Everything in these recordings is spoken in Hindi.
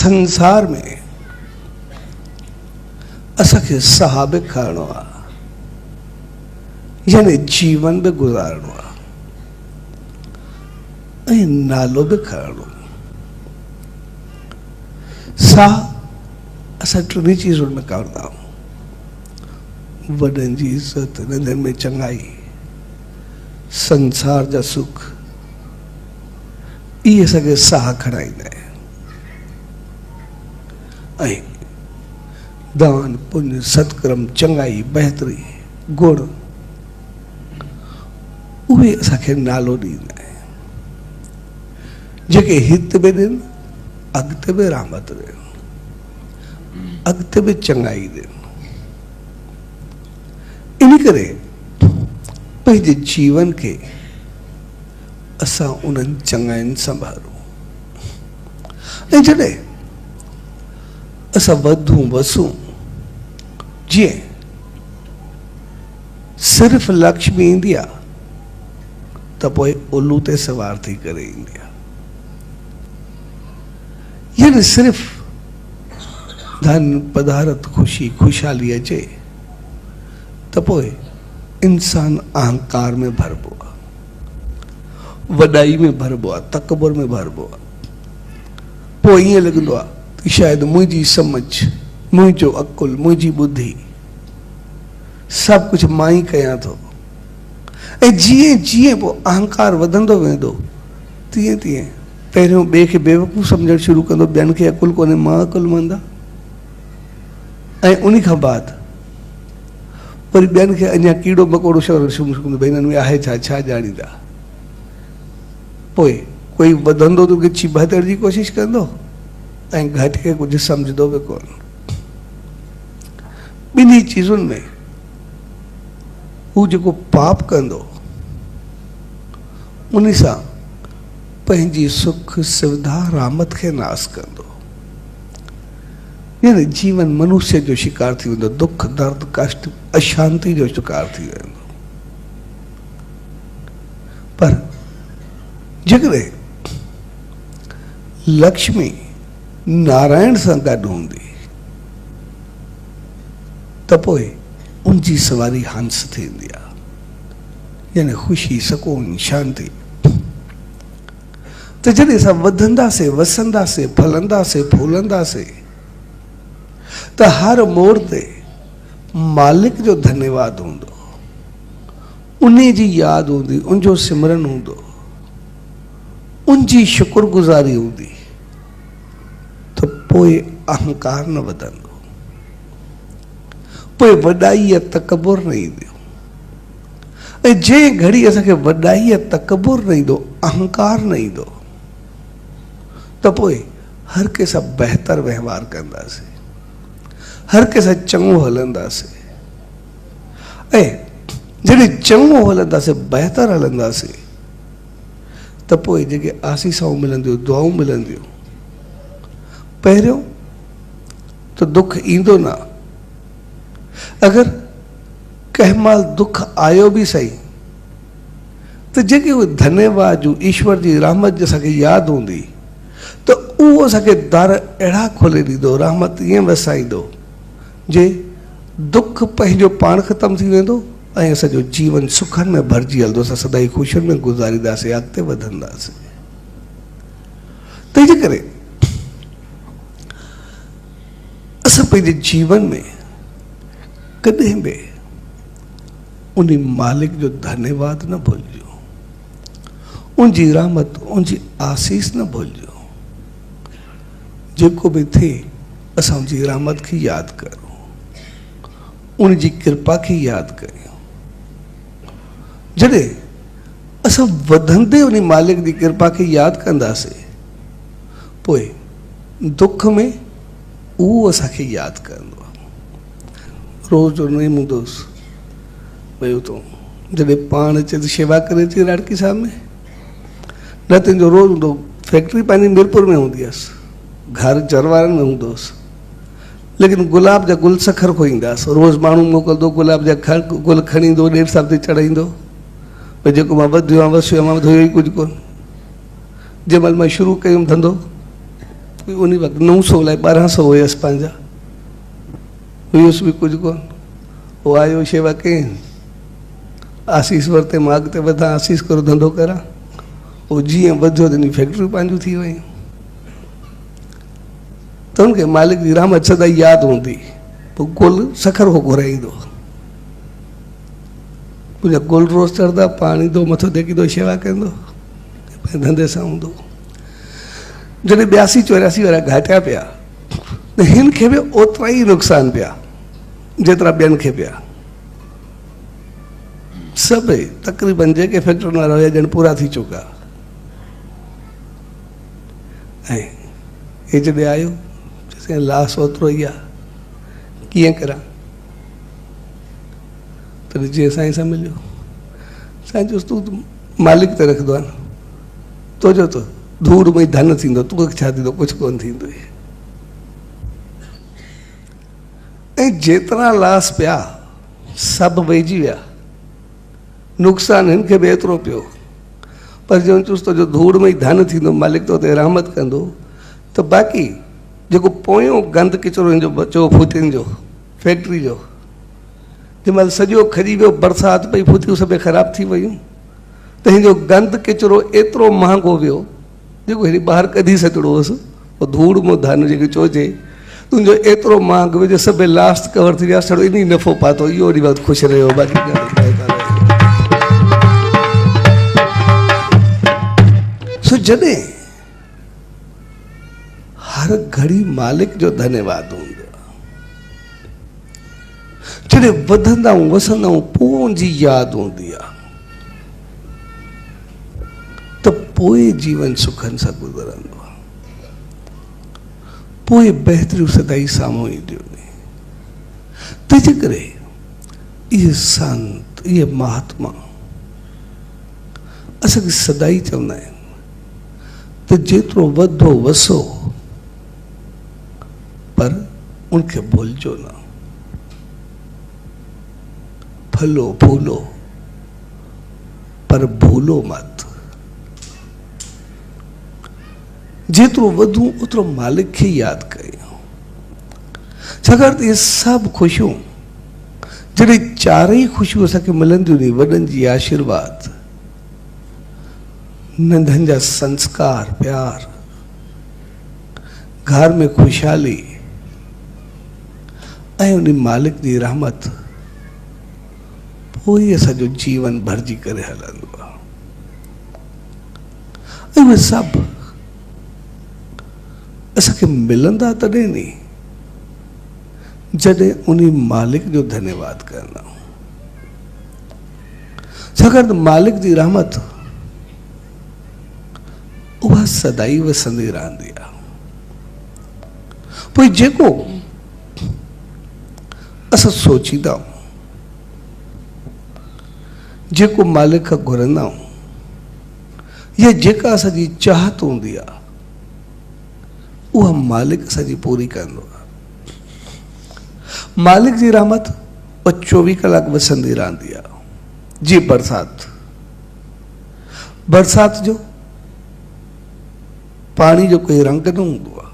संसार में असांखे साह बि खणणो आहे, यानी जीवन बि गुज़ारणो आहे ऐं नालो बि खणणो। साह असां टिनी चीज़ुनि में खणंदा आहियूं, वॾनि जी इज़त, नंढनि में चङाई, संसार जा सुख, इहे असांखे साह खणाईंदा आहिनि। ऐं दान पुण्य सत्कर्म चङाई बहितरी गुण उहे असांखे नालो ॾींदा आहिनि, जेके हित बि ॾियनि अॻिते बि रहमत ॾियनि, अॻिते बि चङाई ॾियनि। इन करे पंहिंजे जीवन खे असां उन्हनि चङाइनि संभालूं। ऐं जॾहिं असां वधूं वसूं, जीअं सिर्फ़ लक्ष्मी ईंदी आहे त पोइ उल्लू ते सवार थी करे ईंदी आहे, यानी सिर्फ़ धन पदार्थ खुशी खुशहाली अचे त पोइ इंसान अहंकार में भरबो आहे, वॾाई में भरबो आहे, तकबर में भरबो आहे। पोइ ईअं लॻंदो आहे कि शायदि मुंहिंजी समझ, मुंहिंजो अकुल, मुंहिंजी बुद्धि सभु कुझु मां ई कयां थो। ऐं जीअं जीअं पोइ अहंकार वधंदो वेंदो तीअं तीअं पहिरियों ॿिए खे बेवकूफ़ सम्झणु शुरू कंदो, ॿियनि खे अकुल कोन्हे, मां अकुलमंद आहियां। ऐं उन खां बाद वरी ॿियनि खे अञा कीड़ो मकोड़ो शुरू कंदो, भई हिननि में आहे छा, छा ॼाणींदा। पोइ कोई वधंदो त गिची बहितण जी कोशिशि कंदो ऐं घटि खे कुझु सम्झंदो बि कोन। ॿिन्ही चीज़ुनि में हू जेको पाप कंदो उन सां पंहिंजी सुख सुविधा रहमत खे नास कंदो, यानी जीवन मनुष्य जो शिकार थी वेंदो, दुख दर्द कष्ट अशांति जो शिकार थी वेंदो। पर जेकॾहिं लक्ष्मी नारायण सां गॾु हूंदी त पोइ उनजी सवारी हंस थींदी आहे, यानी ख़ुशी सुकून शांति। त जॾहिं असां वधंदासीं वसंदासीं फलंदासीं फूलंदासीं त हर मोड़ ते मालिक जो धन्यवाद हूंदो, उन जी यादि हूंदी, उनजो सिमरन हूंदो, उनजी शुक्रगुज़ारी हूंदी, त पोइ अहंकार न वधंदो, पोइ वॾाई या तकबुर न ईंदो। ऐं जंहिं घड़ी असांखे वॾाई या तकबुर न ईंदो, अहंकार न ईंदो, त पोइ हर कंहिंसां बहितर व्यवहार कंदासीं, हर कंहिंसां चङो हलंदासीं। ऐं जॾहिं चङो हलंदासीं बहितर हलंदासीं त पोइ जेके आसीसाऊं मिलंदियूं, दुआऊं मिलंदियूं, पहिरियों त दुख ईंदो न, अगरि कंहिं महिल दुख आयो बि सही त जेके उहे धन्यवाद जूं ईश्वर जी रहमत जी असांखे यादि हूंदी त उहो असांखे दर अहिड़ा खोले ॾींदो, रहमत ईअं वसाईंदो जे दुख पंहिंजो पाण ख़तमु थी वेंदो ऐं असांजो जीवन सुखनि में भरिजी हलंदो, असां सदाई ख़ुशियुनि में गुज़ारींदासीं, अॻिते वधंदासीं। तंहिंजे करे असां पंहिंजे जीवन में कॾहिं बि उन मालिक जो धन्यवाद न भुलिजो, उनजी रहमत उनजी आसीस न भुलिजो। जेको बि थिए असां उनजी रहमत खे यादि करूं, उनजी कृपा खे यादि कयूं। जॾहिं असां वधंदे उन मालिक जी कृपा खे यादि कंदासीं, पोइ दुख में उहो असांखे यादि कंदो आहे। रोज़ नेम हूंदोसि, भई तूं जॾहिं पाण अचे त शेवा करे थी राड़की साहब में, न तुंहिंजो रोज़ हूंदो, फैक्ट्री पंहिंजी मीरपुर में हूंदी हुअसि, घर जरवारनि में हूंदोसि, लेकिन गुलाब जा गुल सखर खोईंदासीं। रोज़ माण्हू मोकिलंदो, गुलाब जा गुल खणी ईंदो, ॾेढ साल ते चढ़ाईंदो, भई जेको मां वधियो आहियां वसियो आहियां, मां वधियो ई कुझु कोन। जंहिं महिल मां शुरू कयुमि धंधो कोई उन वक़्तु 900 लाइ 1200 हुयसि पंहिंजा, हुयुसि बि कुझु कोन। उहो आयो शेवा कयईं, आसीस वरिते, मां अॻिते वधां, आसीस करो धंधो करां। उहो जीअं वधियो त फैक्ट्रियूं पंहिंजूं थी वयूं। त हुनखे मालिक जी रहमत सदाई यादि हूंदी। पोइ गुल सखर हो घुराईंदो, तुंहिंजा गुल रोज़ चढ़ंदा, पाणी ईंदो, मथो टेकींदो, शेवा कंदो, पंहिंजे धंधे सां हूंदो। जॾहिं 82-84 वारा घाटिया पिया त हिन खे बि ओतिरा ई नुक़सान पिया जेतिरा ॿियनि खे पिया। सभई तक़रीबन जेके फैक्ट्रियुनि वारा हुया ॼण पूरा थी चुका। ऐं हे जॾहिं आयो, चयईं लास ओतिरो ई आहे, कीअं करां? तॾहिं जीअं साईं सां मिलियो, साईं चयोसि तूं मालिक ते रखंदो आहे न, तुंहिंजो त धूड़ में धन थींदो, तोखे छा थींदो? कुझु कोन थींदो। ऐं जेतिरा लास पिया सभु वेझी विया, नुक़सानु हिन खे बि एतिरो पियो। पर जो चुस तुंहिंजो धूड़ में ई धन थींदो, मालिक तो ते रहमत कंदो, त बाक़ी जेको पोयों गंद किचिरो हिन जो बचो फुतियुनि जो फैक्ट्री जो, जंहिंमहिल सॼो खजी वियो, बरसाति पई, फुतियूं सभई ख़राबु थी वियूं, त हिन जो गंद किचिरो एतिरो महांगो वियो जेको हेॾी ॿाहिरि कढी सघिणो हुअसि। पोइ धूड़ में धन जेके चइजे, तुंहिंजो एतिरो महांगो वियो जो सभई लास्ट कवर थी विया, छड़ो इन ई नफ़ो पातो, इहो वॾी वक़्तु ख़ुशि रहियो। बाक़ी सो जॾहिं हर घड़ी मालिक जो धन्यवाद हूंदो आहे, जॾहिं वधंदा आहियूं वसंदा आहियूं पोइ जी यादि हूंदी आहे, त पोइ जीवन सुखनि सां गुज़रंदो आहे, पोइ बहितरियूं सदाई साम्हूं ईंदियूं आहिनि। तंहिंजे करे इहे संत, इहे महात्मा असांखे सदाई चवंदा आहिनि त जेतिरो वधो वसो, पर उनखे भुलिजो न, फलो फूलो पर भूलो मत। जेतिरो वधूं ओतिरो मालिक खे यादि कयूं, छाकाणि त इहे सभु ख़ुशियूं जॾहिं चारई ख़ुशियूं असांखे मिलंदियूं नी, वॾनि जी आशीर्वाद, नंढनि जा संस्कार प्यार, घर में खुशहाली ऐं उन मालिक जी रहमत, पोइ असांजो जीवन भरिजी करे हलंदो आहे। ऐं उहे सभु असांखे मिलंदा तॾहिं नी जॾहिं उन मालिक जो धन्यवाद कंदा। छाकाणि त मालिक जी रहमत उहा सदाई वसंदी रहंदी आहे। पोइ जेको असां सोचींदा आहियूं, जेको मालिक खां घुरंदा आहियूं, या जेका असांजी चाहत हूंदी आहे, उहा मालिक असांजी पूरी कंदो आहे। मालिक जी रहमत 24 कलाक वसंदी रहंदी आहे। जी बरसात जो पानी जो कोई रंग न हूंदो आहे,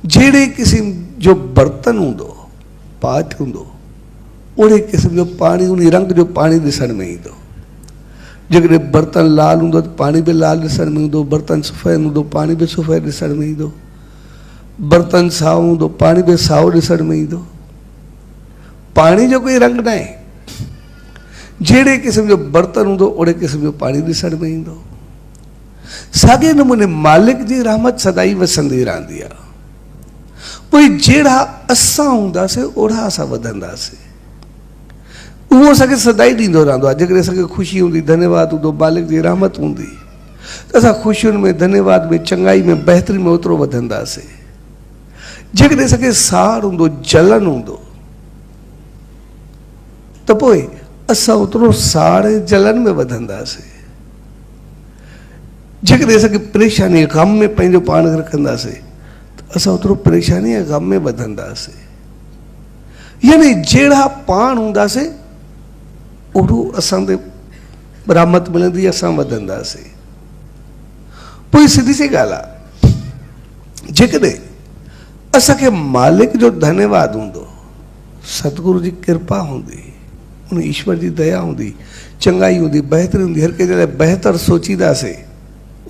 जहिड़े क़िस्म जो बर्तन हूंदो, पाठ हूंदो, ओड़े क़िस्म जो पाणी, उन रंग जो पाणी ॾिसण में ईंदो। जेकॾहिं बर्तन लाल हूंदो त पाणी बि लाल ॾिसण में ईंदो, बर्तन सफ़ेद हूंदो पाणी बि सफ़ेद ॾिसण में ईंदो, बर्तन साओ हूंदो पाणी बि साओ ॾिसण में ईंदो। पाणी जो कोई रंग न आहे, जहिड़े क़िस्म जो बर्तन हूंदो ओड़े क़िस्म जो पाणी ॾिसण में ईंदो। साॻे नमूने मालिक जी रहमत सदाई वसंदी रहंदी आहे। पोइ जहिड़ा असां हूंदासीं ओड़ा असां वधंदासीं, उहो असांखे सदाई ॾींदो रहंदो आहे। जेकॾहिं असांखे ख़ुशी हूंदी, धन्यवाद हूंदो, मालिक जी रहमत हूंदी, त असां ख़ुशियुनि में, धन्यवाद में, चङाई में, बहितरी में ओतिरो वधंदासीं। जेकॾहिं असांखे साड़ हूंदो, जलन हूंदो, त पोइ असां ओतिरो साड़ ऐं जलन में वधंदासीं। जेकॾहिं असांखे परेशानी ग़म में पंहिंजो पाण रखंदासीं, त असां ओतिरो परेशानी ऐं ग़म में वधंदासीं। यानी जहिड़ा पाण हूंदासीं ओड़ो असां ते रहमत मिलंदी, असां वधंदासीं। पोइ सिधी सी ॻाल्हि आहे, जेकॾहिं असांखे मालिक जो धन्यवाद हूंदो, सतगुरु जी कृपा हूंदी, उन ईश्वर जी दया हूंदी, चङाई हूंदी, बहितरी हूंदी, हर कंहिं जे लाइ बहितर सोचींदासीं,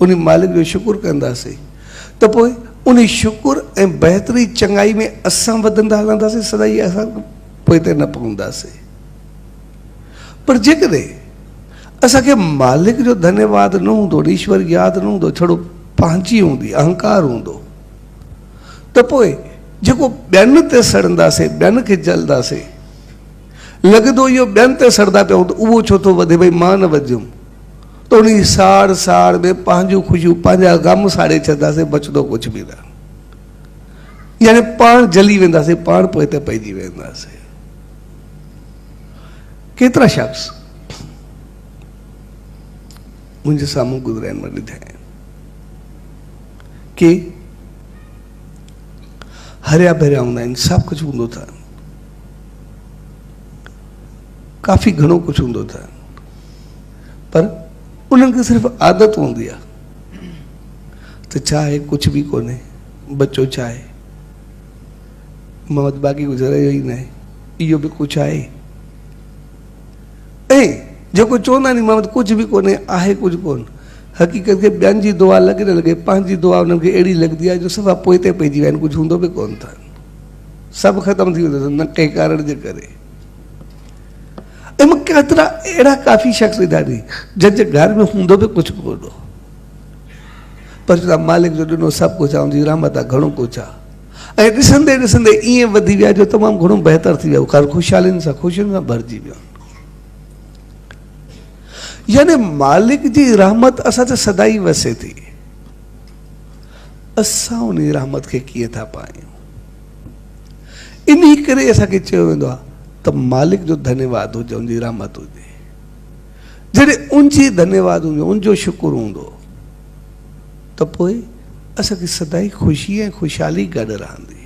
उन मालिक जो शुक्र कंदासीं, त पोइ उन शुक्र ऐं बहितरी चङाई में असां वधंदा हलंदासीं, सदाई असां पोइते न पवंदासीं। पर जेकॾहिं असांखे मालिक जो धन्यवाद न हूंदो, ईश्वर यादि न हूंदो, छड़ो पंहिंजी हूंदी, अहंकार हूंदो, त पोइ जेको ॿियनि ते सड़ंदासीं, ॿियनि खे जलंदासीं, लॻंदो इहो ॿियनि ते सड़ंदा पिया त उहो छो थो वधे, भई मां न वधियुमि, त उन साड़ साड़ में पंहिंजूं ख़ुशियूं, पंहिंजा ग़म साड़े छॾंदासीं, बचंदो कुझु बि न। यानी पाण जली वेंदासीं, पाण पोइ ते पइजी वेंदासीं। केतिरा शख़्स मुंहिंजे साम्हूं गुज़रिया आहिनि, मां ॾिठा आहिनि कि हरिया भरिया हूंदा आहिनि, सभु कुझु हूंदो अथनि, काफ़ी घणो कुझु हूंदो अथनि, पर उन्हनि खे सिर्फ़ु आदत हूंदी आहे त छा आहे, कुझु बि कोन्हे, बचो छा आहे, मौत बाक़ी गुज़रियो ई न आहे, इहो बि कुझु आहे। ऐं जेको चवंदा आहिनि मौत कुझु बि कोन्हे, आहे कुझु कोन, हक़ीक़त खे ॿियनि जी दुआ लॻे न लॻे, पंहिंजी दुआ उन्हनि खे अहिड़ी लॻंदी आहे जो सफ़ा पोइ ते पइजी विया आहिनि, कुझु हूंदो बि कोन अथनि, सभु ख़तमु थी वेंदो अथनि न कंहिं कारण जे करे। ऐं मूं केतिरा अहिड़ा काफ़ी शख़्स ॾिठा आहिनि जंहिंजे घर में हूंदो बि कुझु कोन, पर चवंदा मालिक जो ॾिनो सभु कुझु आहे, उनजी रहमत आहे, घणो कुझु आहे, ऐं ॾिसंदे ॾिसंदे ईअं वधी विया जो तमामु घणो बहितर थी वियो, ख़ुशहालियुनि सां ख़ुशियुनि सां भरिजी वियो। यानी मालिक जी रहमत असां ते सदाई वसे थी, असां उन रहमत खे कीअं था पायूं, इन करे असांखे चयो वेंदो आहे त मालिक जो धन्यवाद हुजे, उनजी रहमत हुजे। जॾहिं उनजी धन्यवाद हूंदो, उनजो शुक्र हूंदो, त पोइ असांखे सदाई ख़ुशी ऐं ख़ुशहाली गॾु रहंदी।